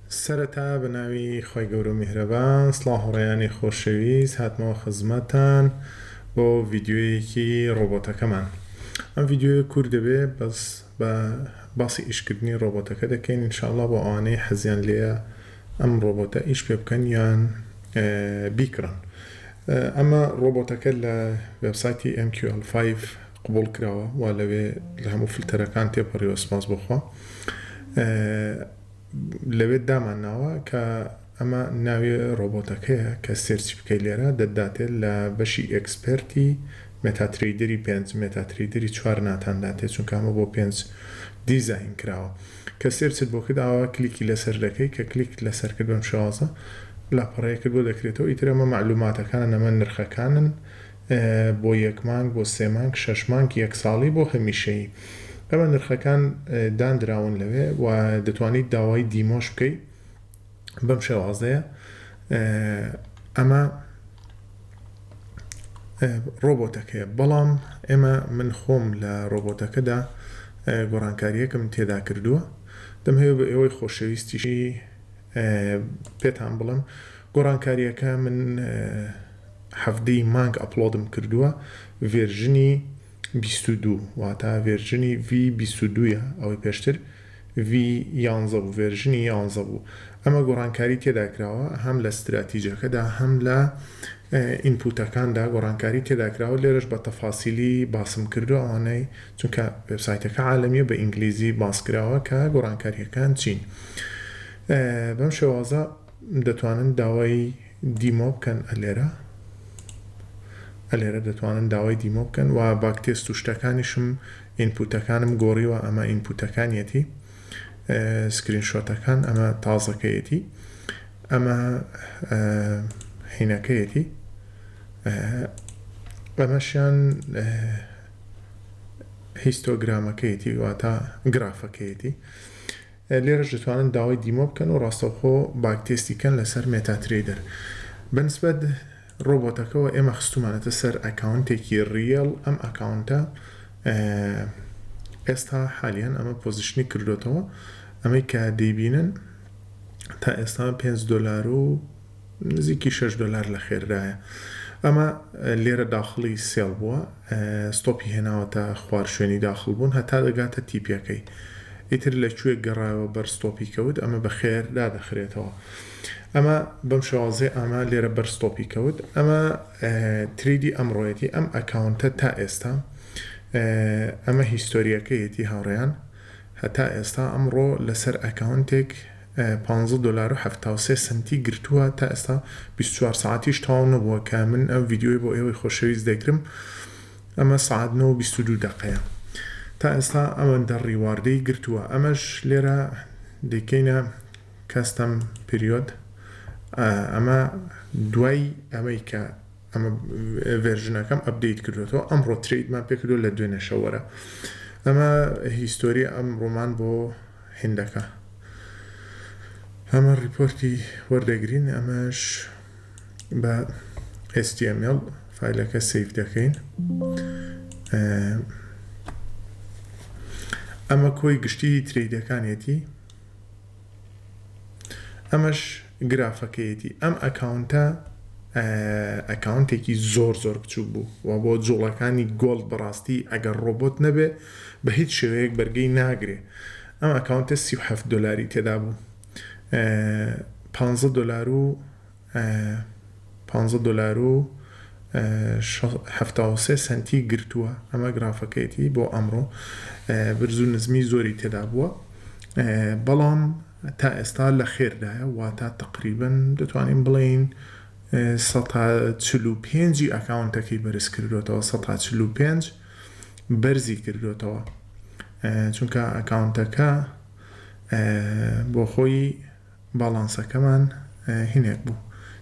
سەرەتا بە ناوی خۆی گەورە و میهرەبان سڵاو هاوڕێیانی خۆشەویست هاتمەوە خزمەتان بۆ ڤیدیۆیەکی ڕۆبۆتەکەمان. ئەم ڤیدیۆیە کورت دەبێ بەس بە باسی ئیشکردنی ڕۆبۆتەکە دەکەین ئینشاءڵڵا بۆ ئەوانەی حەزیان لێیە ئەم ڕۆبۆتە ئیش پێ بکەن یان بیکڕن. ئەمە ڕۆبۆتەکە لە وێبسایتی MT5 قبول کراوە و لەوێ لە هەموو فلتەرەکان تێپەڕیوە سپاس بخوا. لەوێت دامانناوە کە ئەمە ناوی ڕۆبۆتەکەیە کە سێرچ بکەی لێرە دەداتێت لە بەشی ئەکسپەرتی مێتا تریدەری 5 مێتا تریدەری 4 ناتانداتێت چونکە ئەمە بۆ 5 دیزاین کراوە کە سێرچت بۆ کرداوە کلیکی لەسەر دەکەی کە کلیک لەسەر کرد بەم شێوازە لاپەڕەیە کرد بۆ دەکرێتەوە ئیتر ئەمە معلوماتەکانن ئەمە نرخەکانن بۆ 1 مانگ بۆ 3 مانگ 6 مانگ 1 ساڵی بۆ هەمیشەیی. ئەمە نرخەکان دانراون لەوێ و دەتوانیت داوای دیمۆش بکەیت بەم شێوازەیە. ئەمە ڕۆبۆتەکەیە بەڵام ئێمە من خۆم لە ڕۆبۆتەکەدا گۆڕانکاریەکەم تێدا کردووە. دەمهەوێت بە ئێوەی خۆشەویستیشی پێتان بڵم گۆڕانکاریەکە من هەفتەی مانگ ئەپلۆدم کردووە ڤێرژنی 22 واتە ڤێرژنی V22 ئەوەی پێشتر V11 بوو ڤێرژنی 11 بوو. ئەمە گۆڕانکاری تێدا کراوە هەم لە استراتیجەکەدا هەم لە ئینپوتەکاندا گۆڕانکاری تێدا کراوە. لێرەش بە تەفاسیلی باسم کردو ئەوانەی چونکە وێبسایتەکە عالەمیە بە ئینگلیزی باس کراوە کە گۆڕانکاریەکان چین. بەم شێوازە دەتوانن داوای دیمۆ بکەن ئەلێرە دەتوانن داوای دیمۆ بکەن و باکتێست و شتەکانیشم ئینپوتەکانم گۆڕیوە. ئەمە ئینپوتەکانیەتی سکرینشۆتەکان ئەمە تازەکەیەتی ئەمە هینەکەیەتی ئەمەشیان هیستۆگرامەکەیەتی واتە گرافەکەیەتی. لێرەش دەتوانن داوای دیمۆ بکەن و ڕاستەوخۆ باکتێستیکەن لەسەر مێتا تریدەر. بەنسبەت ڕۆبۆتەکەەوە ئێمە خستومانەتە سەر ئەکاونتێکی ڕیەڵ. ئەم ئەکاونتە ئێستا حالیان ئەمە پۆزیشنی کردوتەوە ئەمەی کە دەیبینن تا ئێستا $5 و نزیکی $6 لە خێرایە. ئەمە لێرە داخڵی سێڵ بووە ستۆپی هێناوەتە خوار شوێنی داخل بوون هەتا دەگاتە تیپەکەی ئیتر لەکوێ گەڕایەوە بەر ستۆپی کەوت ئەمە بە خێر دادەخرێتەوە. ئەمە بەم شێوازەیە ئەمە لێرە بەر ستۆپی کەوت. ئەمە تریدی ئەمڕۆیەتی ئەم ئەکاونتە تا ئێستا ئەمە هیستۆریەکەیەتی هاوڕێیان هەتا ئێستا ئەمڕۆ لەسەر ئەکاونتێک $15.73 گرتووە تا ئێستا 24 ساعتیش تەواو نەبووە کە من ئەم ڤیدیۆی بۆ ئێوەی خۆشەویست دەگرم. ئەمە ساعت 9:22 دقەیە تا ئێستا ئەوەندە ڕیواردەی گرتووە. ئەمەش لێرە دەکەینە کەستەم پریۆد. ئەمە دوای ئەمەی کە ئەمە ڤێرژنەکەم ئەپدەیت کردوێتەوە ئەمڕۆ تریدمان پێکردو لە دوێنێ شەوەرە. ئەمە هیستۆری ئەم ڕۆمان بۆ هێندەکە. ئەمە ریپۆرتی وەردەگرین ئەمەش بە HTML فایلەکە سیف دەکەین. ئەمە کۆی گشتی تریدەکانێتی ئەمەش گرافەکەیەتی. ئەم ئەکاونتە ئەکاونتێکی زۆر بچوو بوو و بۆ جوڵەکانی گۆڵد بەڕاستی ئەگەر ڕۆبۆت نەبێ بە هیچ شێوەیەک بەرگەی ناگرێ. ئەم ئەکاونتە $37 تێدا بوو $15 و 73 گرتووە. ئەمە گرافەکەیەتی بۆ ئەمڕۆ برز و نزمی زۆری تێدا بووە بەڵام تا ئێستا لە خێردایە واتە تقریبن دەتوانین بڵین 145 ئەکاونتەکەی بەرز کردوێتەوە 145 بەرزی کردوێتەوە چونکە ئەکاونتەکە بۆ خۆی باڵانسەکەمان هینێک بوو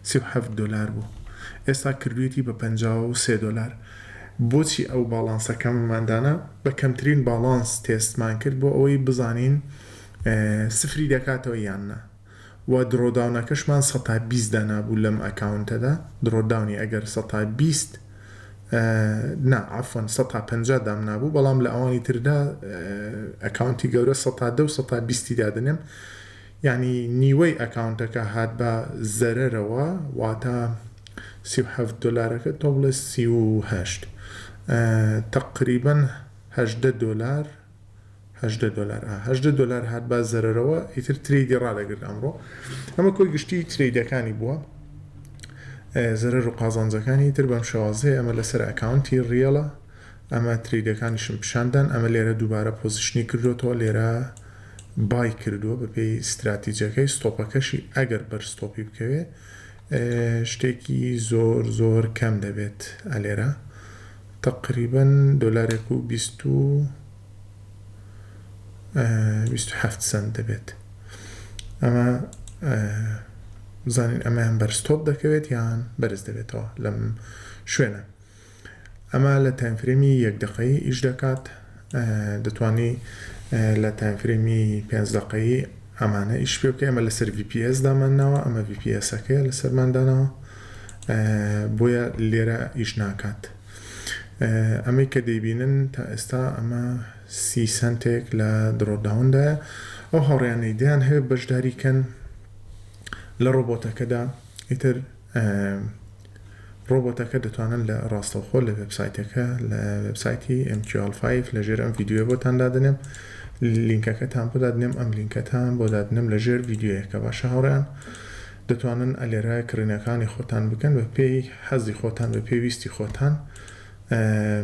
$37 بوو ئێستا کردوێتی بە $53. بۆچی ئەو باڵانسەکەمماندانە بە کەمترین باڵانس تێستمان کرد بۆ ئەوەی بزانین سفری دەکاتەوە یاننا و درۆداونەکەشمان 120 دانابوو لەم ئەکاونتەدا. درۆداونی ئەگەر 120 عفوا 150 دام نابوو بەڵام لە ئەوانی تردا ئەکاونتی گەورە 110 و 120 دادنێم یعنی نیوەی ئەکاونتەکە هات بە زەرەرەوە واتە 37 دلارەکە تۆ بڵێ 38 تقریبا 18 دلار 18 دلار هات بە زەرەرەوە ئیتر تریدی ڕادەگرت ئەمڕۆ ئەمە کۆی گشتی تریدەکانی بووە زەرەر و قازانجەکانی تر بەم شێوازەیە ئەمە لەسەر ئەکاونتی ڕیەڵە ئەمە تریدەکانیشم پیشاندان ئەمە لێرە دووبارە پۆزیشنی کردوتەوە لێرە بای کردووە بەپێی استراتیجەکەی ستۆپەکەشی ئەگەر بەرستۆپی بکەوێ شتێکی زۆر کەم دەبێت ئەلێرە تقریبا دۆلارێک و 27 سنت دەبێت ئەمە بزانین ئەمەیان بەرستۆپ دەکەوێت یان بەرز دەبێتەوە لەم شوێنە ئەمە لە تایمفرێمی 1 دقەیی ئیش دەکات دەتوانی لە تایمفرێمی 5 دقەیی ئەمانە ئیش پێ بکە ئەمە لەسەر VPS دامانناوە ئەمە VPSەکەیە لەسەرماندانەوە بۆیە لێرە ئیش ناکات ئەمەی کە دەیبینن تا ئێستا ئەمە 30 سنتێک لە درۆداوندایە ئەو هاوڕێیانەی دەیان هەیە بەشداریکەن لە ڕۆبۆتەکەدا ئیتر ڕۆبۆتەکە دەتوانن لە ڕاستەوخۆ لە وێبسایتەکە لە وێبسایتی MT5 لەژێر ئەم ڤیدیۆ بۆتان دادنێم لینکەکەتان بۆ دادنێم ئەم لینکەتان بۆ دادنێم لەژێر ڤیدیۆیەکە باشە هاوڕێیان دەتوانن ئەلێرە کڕینەکانی خۆتان بکەن بە پێی حەزی خۆتان بە پێویستی خۆتان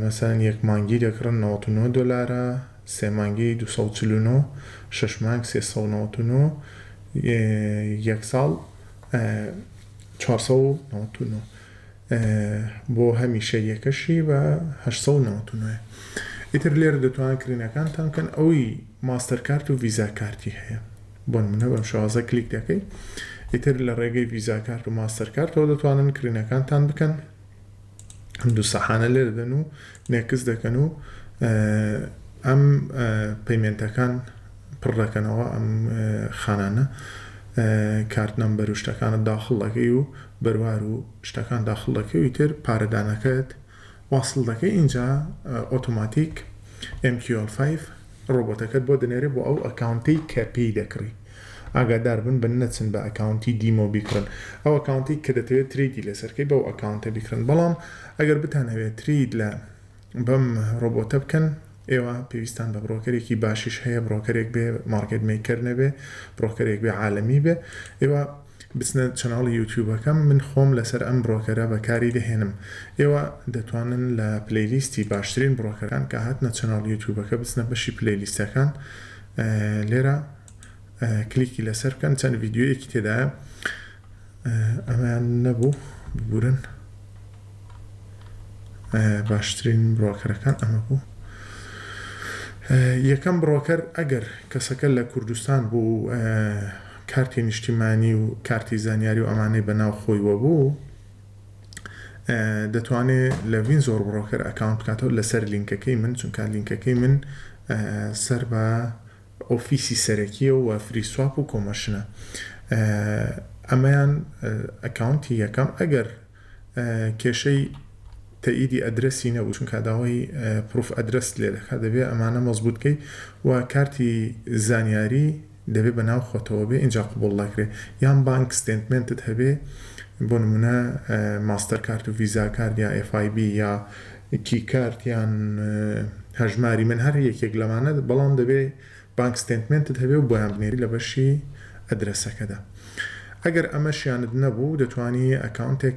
مەسەڵەن 1 مانگی دەکڕن 99 دلارە 3 مانگی 249 6 مانگ 399 1 ساڵ 499 بۆ هەمیشە یەکەشی بە 899 ئیتر لێرە دەتوانن کرینەکانتان کەن ئەوەی ماستەرکارت و ڤیزاکارتی هەیە بۆ نمونە بەم شێوازە کلیک دەکەی ئیتر لە ڕێگەی ڤیزاکارت و ماستەرکارتەوە دەتوانن کرینەکانتان بکەن دوو سەحانە لێرە دەن و نێکس دەکەن و ئەم پەیمێنتەکان پڕ دەکەنەوە ئەم خانانە کارت نەمبەر و شتەکانت داخڵ دەکەی و بەروار و شتەکان داخڵ دەکەی و ئیتر پارەدانەکەت واصل دەکەی اینجا ئۆتۆماتیک MT5 ڕۆبۆتەکەت بۆ دەنێرێ بۆ ئەو ئەکاونتی کە پێی دەکڕی ئاگادار بن نەچن بە ئەکاونتی دیمو بیکڕن ئەو ئەکاونتی کە دەتەوێت تریدی لەسەرکەی بەو ئەکاونتە بیکڕن بەڵام ئەگەر بتانەوێت ترید لە بەم ڕۆبۆتە بکەن ئێوە پێویستان بە بڕۆکەرێکی باشیش هەیە بڕۆکەرێک بێ مارکت میکەر نەبێ بڕۆکەرێک بێ عالەمی بێ ئێوە بچنە چەناڵی یوتیوبەکەم من خۆم لەسەر ئەم بڕۆکەرە بەکاری دەهێنم ئێوە دەتوانن لە پلەیلیستی باشترین بڕۆکەران کە هاتنە چەناڵ یوتیوبەکە بچنە بەشی پلەیلیستەکان لێرە کلیکی لەسەر بکەن چەند ڤیدیۆیەکی تێدایە ئەمەیان نەبوو ببورن باشترین بڕۆکەرەکان ئەمە بوو یەکەم بڕۆکەر ئەگەر کەسەکە لە کوردستان بوو کارتی نیشتیمانی و کارتی زانیاری و ئەمانەی بەناو خۆیوە بوو دەتوانێت لە وین زۆر بڕۆکەر ئەکاونت بکاتەوە لەسەر لینکەکەی من چونکە لینکەکەی من سەر بە ئۆفیسی سەرەکیە و فریسواپ و کۆمەشنە ئەمەیان ئەکاونتی یەکەم ئەگەر کێشەی تەئیدی ئەدرەسی نەبوو چونکە داوای پروف ئەدرەس لێ دەکات دەبێت ئەمانە مەزبوطکەی و کارتی زانیاری دەبێت بەناو خۆتەوە بێ اینجا قبول دەکرێت یان بانک ستێتمنتت هەبێ بۆ نمونە ماستەر کارت و ڤیزا کارت یا FIB یا کی کارت یان هەژماری من هەر یەکێک لەمانە بەڵام دەبێت بانک ستێتمنتت هەبێ و بۆیان بنێری لە بەشی ئەدرەسەکەدا ئەگەر ئەمەشیانت نەبوو دەتوانی ئەکاونتێک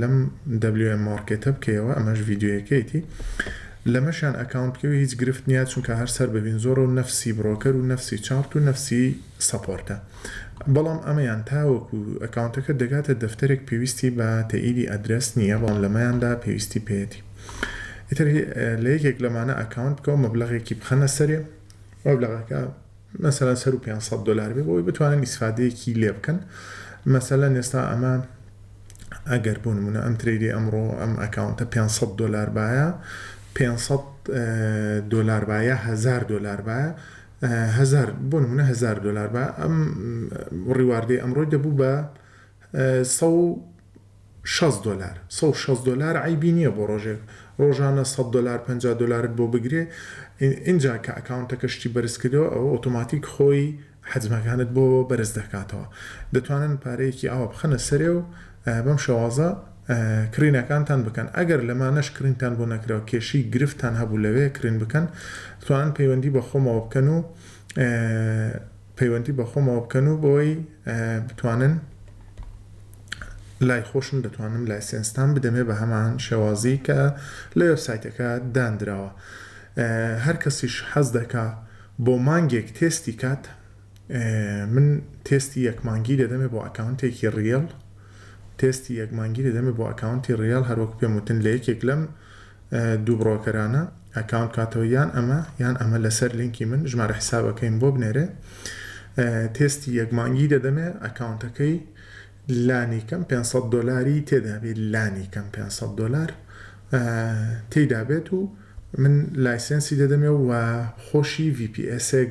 لەم WM مارکێتە بکەیەوە ئەمەش ڤیدیۆیەکەیەتی لەمەشان ئەکاونت بکەوە هیچ گرفت نیە چونکە هەر سەر ببین زۆر و نەفسی بڕۆکەر و نەفسی چارت و نەفسی سەپۆرتە بەڵام ئەمەیان تاوەکو ئەکاونتەکە دەگاتە دەفتەرێک پێویستی بە تەئیدی ئەدرەس نییە بەڵام لەمەیاندا پێویستی پێێتی ئیتر لە یەکێک لەمانە ئەکاونت بکەوە مەبلەغێکی بخەنە سەرێ مەبلەغەکە مەسەلەن سەر و 500 دلار بێ بۆی بتوانن ئیسفادەیەکی لێ بکەن مەسەلەن ئێستا ئەمە ئەگەر بوو نمونە ئەم تریدی ئەمڕۆ ئەم ئەکاونتە 500 دلار باە 500 دلار باە 1000 دلار باە 1000 بۆ نمونە 1000 دلار با ئەم ڕیواردەی ئەمڕۆی دەبوو بە 160 دلار 160 دلار عیبی نییە بۆ ڕۆژێک ڕۆژانە 100 دلار 50 دلارت بۆ بگرێ اینجا کە ئەکاونتەکە شتی بەرز کردەوە ئەو ئۆتۆماتیک خۆی حەجمەکانت بۆ بەرز دەکاتەوە دەتوانن پارەیەکی ئاوە بخەنە سەرێ و بەم شێوازە کرینەکانتان بکەن ئەگەر لەمانەش کرینتان بۆ نەکراوە کێشی گرفتان هەبوو لەوێ کرین بکەن دەتوانن پەیوەندی بە خۆمەوە بکەن و بۆی بتوانن لای خۆشم دەتوانم لایسنستان بدەمێ بە هەمان شێوازی کە لە وێبسایتەکە دانراوە هەر کەسیش حەز دەکا بۆ مانگێک تێستی کات من تێستی یەک مانگی دەدەمێ بۆ ئەکاونتێکی ریەڵ تێستی یەک مانگی دەدەمێ بۆ ئەکاونتی ریەڵ هەروەک پێم وتن لە یەکێک لەم دوو بڕۆکەرانە ئەکاونت کاتەوە یان ئەمە لەسەر لینکی من ژمارە حسابەکەیم بۆ بنێرێ تێستی یەک مانگی دەدەمێ ئەکاونتەکەی لانی کەم $500 تێدا بێت لانی کەم $500 تێدا بێت و من لایسنسی دەدەمێ و خۆشی VPS-ێک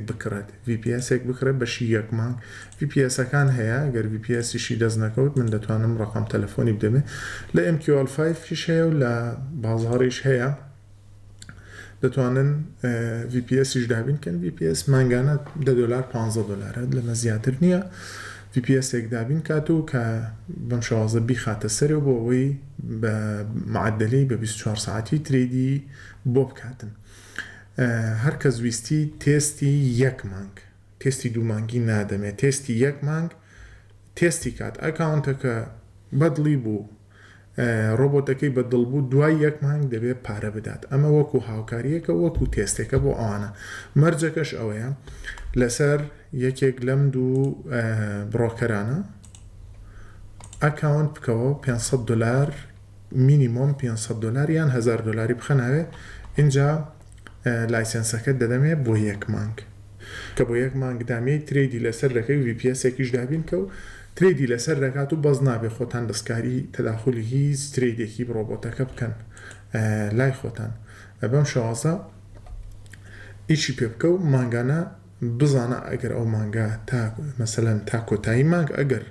بکڕێت بەشی یەک مانگ VPS-ەکان هەیە گەر VPS-یشی دەست نەکەوت من دەتوانم ڕقم تەلەفۆنی بدەمێ لە MT5 هەیە و لە بازاڕیش هەیە دەتوانن VPS-یش دابینکەن VPS مانگانە $10 $15 لەمە زیاتر نییە VPS-ێک دابین کات و کە بەم شێوازە بیخاتە سەرێ بۆ ئەوەی بە معدەلەی بە 24 ساعتی تریدی بۆ بکاتن هەر کەس ویستی تێستی یەک مانگ تێستی دوو مانگی نادەمێت تێستی یەک مانگ تێستی کات ئەکاونتەکە بەدڵی بوو ڕۆبۆتەکەی بەدڵ بوو دوای یەک مانگ دەبێت پارە بدات ئەمە وەکو هاوکاریەکە وەکو تێستێکە بۆ ئەوانە مەرجەکەش ئەوەیە لەسەر یەکێک لەم دوو بڕۆکەرانە ئەکاونت بکەوە $500 مینیمۆم $500 یان $1000 بخەناوێ اینجا لایسنسەکە دەدەمێ بۆ یەک مانگ کە بۆ یەک مانگ دامێ تریدی لەسەر دەکەی VPS-ێکیش دابین کە و تریدی لەسەر دەکات و بەز نابێ خۆتان دەستکاری تەداخلی هیچ تریدێکی ڕۆبۆتەکە بکەن لای خۆتان بەم شێوازە ئیچی پێ بکە و مانگانە بزانە ئەگەر ئەو مانگە مەسەلەن تا کۆتایی مانگ ئەگەر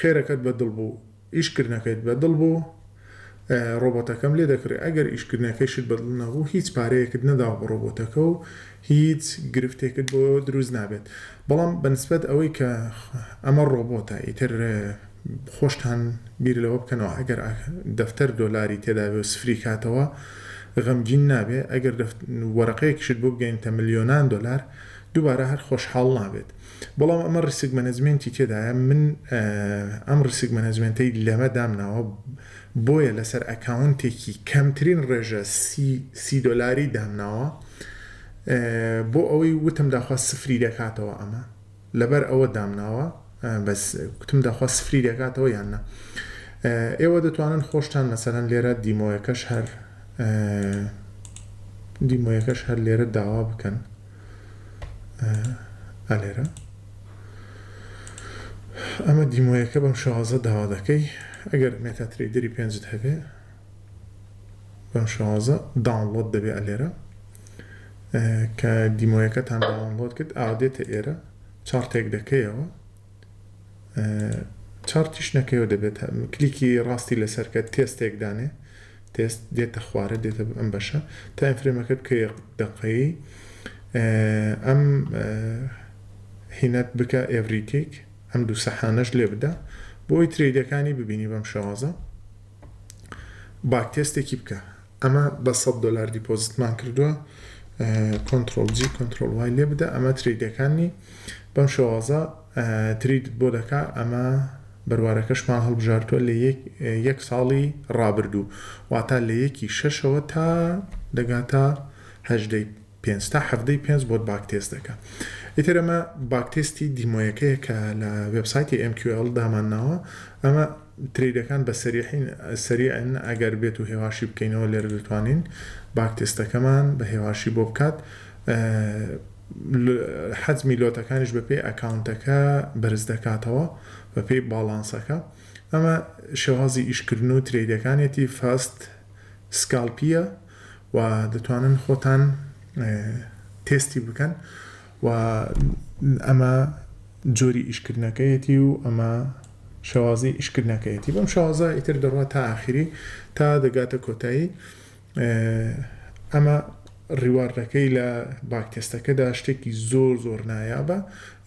خێرەکەت بەدڵ بوو ئیشکردنەکەیت بەدڵ بوو ڕۆبۆتەکەم لێ دەکڕێت ئەگەر ئیشکردنەکەیشت بەدڵ نەبوو هیچ پارەیەکت نەداوە بە ڕۆبۆتەکە و هیچ گرفتێکت بۆ دروست نابێت بەڵام بەنسبەت ئەوەی کە ئەمە ڕۆبۆتە ئیتر خۆشتان بیر لەوە بکەنەوە ئەگەر دەفتەر $، تێدا بێ سفری کاتەوە غەمگین نابێ ئەگەر وەرەقەیەکیشت بۆ بگەینتە $ملیۆنان دووبارە هەر خۆشحاڵ نابێت بەڵام ئەمە ڕیسک مەنێجمنتی تێدایە من ئەم ڕیسک مەنێجمنتەی لەمە دامناوە بۆیە لەسەر ئەکاونتێکی کەمترین ڕێژە $30 دامناوە بۆ ئەوەی وتم داخواست سفری دەکاتەوە ئەمە لەبەر ئەوە دامناوە بەس وتم داخواست سفری دەکاتەوە یاننا ئێوە دەتوانن خۆشتان مەسەلەن لێرە دیمۆیەکەش هەر لێرە داوا بکەن ئەلێرە ئەمە دیمۆیەکە بەم شێوازە داوا دەکەی ئەگەر مێتا تریدەری پێنجت هەبێ بەم شێوازە داونلۆد دەبێ ئەلێرە کە دیمۆیەکەتان داونلۆد کرد ئادێتە ئێرە چارتێک دەکەیەوە چارتیش نەکەیەوە دەبێت کلیکی ڕاستی لەسەرکە تێستێک دانێ تێست دێتە خوارە دێتە ئەم بەشە تا ئەفرێمەکەت کە دەقەیی ئەم هینەت بکە ئێڤریتێک ئەم دوو سەحانەش لێ بدە بۆی تریدەکانی ببینی بەم شێوازە باک تێستێکی بکە ئەمە بە $100 دیپۆزیتمان کردووە کۆنتڕۆل G کۆنتڕۆل Y لێ بدە ئەمە تریدەکانی بەم شێوازە ترید بۆ دەکا ئەمە بەروارەکەشمان هەڵبژارتووە لە یەک ساڵی ڕابردوو واتە لە 1/6 تا دەگاتە 5 تا 5 بۆ باک تێست دەکە ئیتر ئەمە باک تێستی دیمۆیەکەیە کە لە وێبسایتی MQL دامانناوە ئەمە تریدەکان بە سەریعن ئەگەر بێت و هێواشی بکەینەوە لێرە دەتوانین باک تێستەکەمان بە هێواشی بۆ بکات حەجمی لۆتەکانیش بە پێی ئەکاونتەکە بەرز دەکاتەوە بە پێی باڵانسەکە ئەمە شێوازی ئیشکردن و تریدەکانێتی فاست سکالپیە و دەتوانن خۆتان تێستی بکەن و ئەمە جۆری ئیشکردنەکەیەتی و ئەمە شێوازی ئیشکردنەکەیەتی بەم شێوازە ئیتر دەڕوە تا ئاخری تا دەگاتە کۆتایی ئەمە ڕیواردەکەی لە باکتێستەکەدا شتێکی زۆر نایابە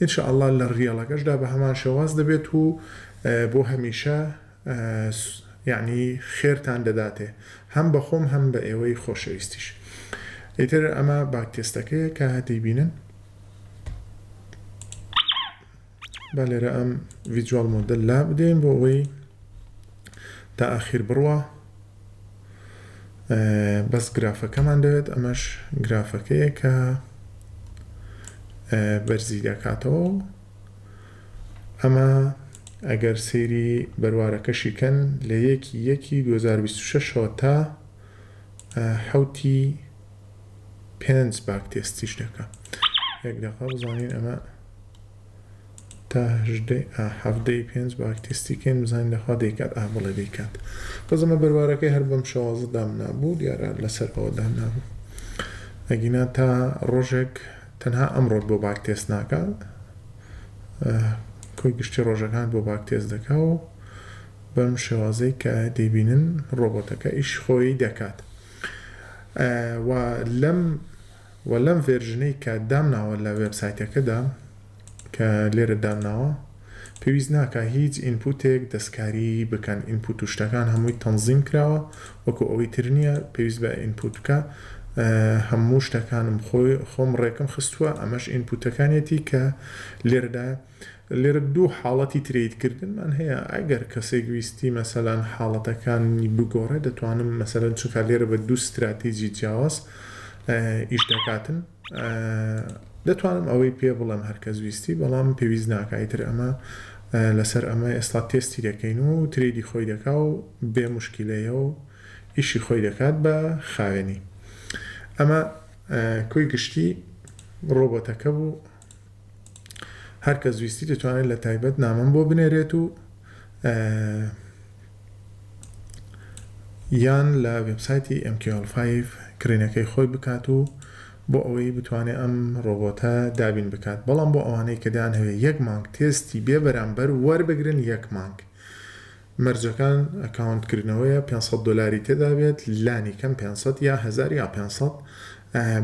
ئینشاءالله لە ڕیەڵەکەشدا بە هەمان شێواز دەبێت و بۆ هەمیشە یعنی خێرتان دەداتێ هەم بە خۆم هەم بە ئێوەی خۆشەویستیش. ئیتر ئەمە باکتێستەکەیە کە هەتیبینن با لێرە ئەم ڤیجوال مۆدل لا بدەین بۆ ئەوەی تا ئاخیر بڕوە بەس گرافەکەمان دەوێت ئەمەش گرافەکەیە کە بەرزی دەکاتەوە ئەمە ئەگەر سەیری بەروارەکەشیکەن لە 1/1/2026 تا حوتی 5 باکتێستیش دەکە یەک دەقە بزانین ئەمە تا 5 باکتێستیکەین بزانین لەخوا دەیکات بڵێ دەیکات بەس ئەمە بەروارەکەی هەر بەم شێوازە دامنابوو دیارە لەسەر ئەوە دامنابوو ئەگینا تا ڕۆژێک تەنها ئەمڕۆ بۆ باکتێست ناکە کۆی گشتی ڕۆژەکان بۆ باکتێست دەکا و بەم شێوازەی کە دەیبینن ڕۆبۆتەکە ئیش خۆی دەکات و لەم ڤێرژنەی کە دامناوە لە وێبسایتەکەدا کە لێرە دامناوە پێویست ناکە هیچ ئینپوتێک دەستکاری بکەن ئینپوت و شتەکان هەمووی تەنزیم کراوە وەکو ئەوەی تر نییە پێویست بە ئینپوت بکە هەموو شتەکانم خۆم ڕێکم خستووە ئەمەش ئینپوتەکانێتی کە لێرە دوو حاڵەتی ترێدکردنمان هەیە ئەگەر کەسێک ویستی مەسەلەن حاڵەتەکانی بگۆڕێ دەتوانم مەسەلەن چونکە لێرە بە دوو استراتیجی جیاواز ئیش دەکاتن دەتوانم ئەوەی پێ بڵێم هەرکەس ویستی بەڵام پێویست ناکایتر ئەمە لەسەر ئەمە ئێستا تێستی دەکەین و تریدی خۆی دەکا و بێ مشکیلەیە و ئیشی خۆی دەکات بە خاوێنی ئەمە کۆی گشتی ڕۆبۆتەکە بوو هەرکەس ویستی دەتوانێت لە تایبەت نامەم بۆ بنێرێت و یان لە وێبسایتی MT5 کرێنەکەی خۆی بکات و بۆ ئەوەی بتوانێت ئەم ڕۆبۆتە دابین بکات بەڵام بۆ ئەوانەی کە دایان هەوێ 1 مانگ تێستی بێبەرامبەر وەربگرن 1 مانگ مەرجەکان ئەکاونتکردنەوەیە $500 تێدا بێت لانی کەم 500 یا 1000 یا 500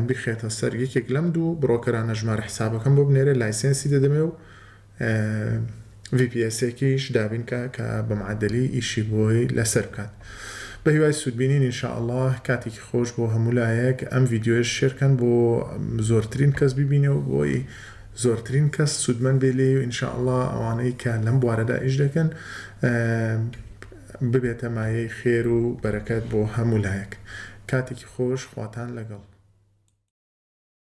بخێتە سەر یەکێک لەم دوو بڕۆکەرانە ژمارە حسابەکەم بۆ بنێرێ لایسەنسی دەدەمێ و VPS-ێکیش دابین کە بە معدەلی ئیشی بۆی لەسەر بکات بە هیوای سوودبینین ئینشاءالله کاتێکی خۆش بۆ هەموو لایەک ئەم ڤیدیۆیە شێرکەن بۆ زۆرترین کەس ببینێ و بۆی زۆرترین کەس سوودمەند بێ لێ و ئینشاءالله ئەوانەی کە لەم بوارەدا ئیش دەکەن ببێتە مایەی خێر و بەرەکەت بۆ هەموو لایەک کاتێکی خۆش خواتان لەگەڵ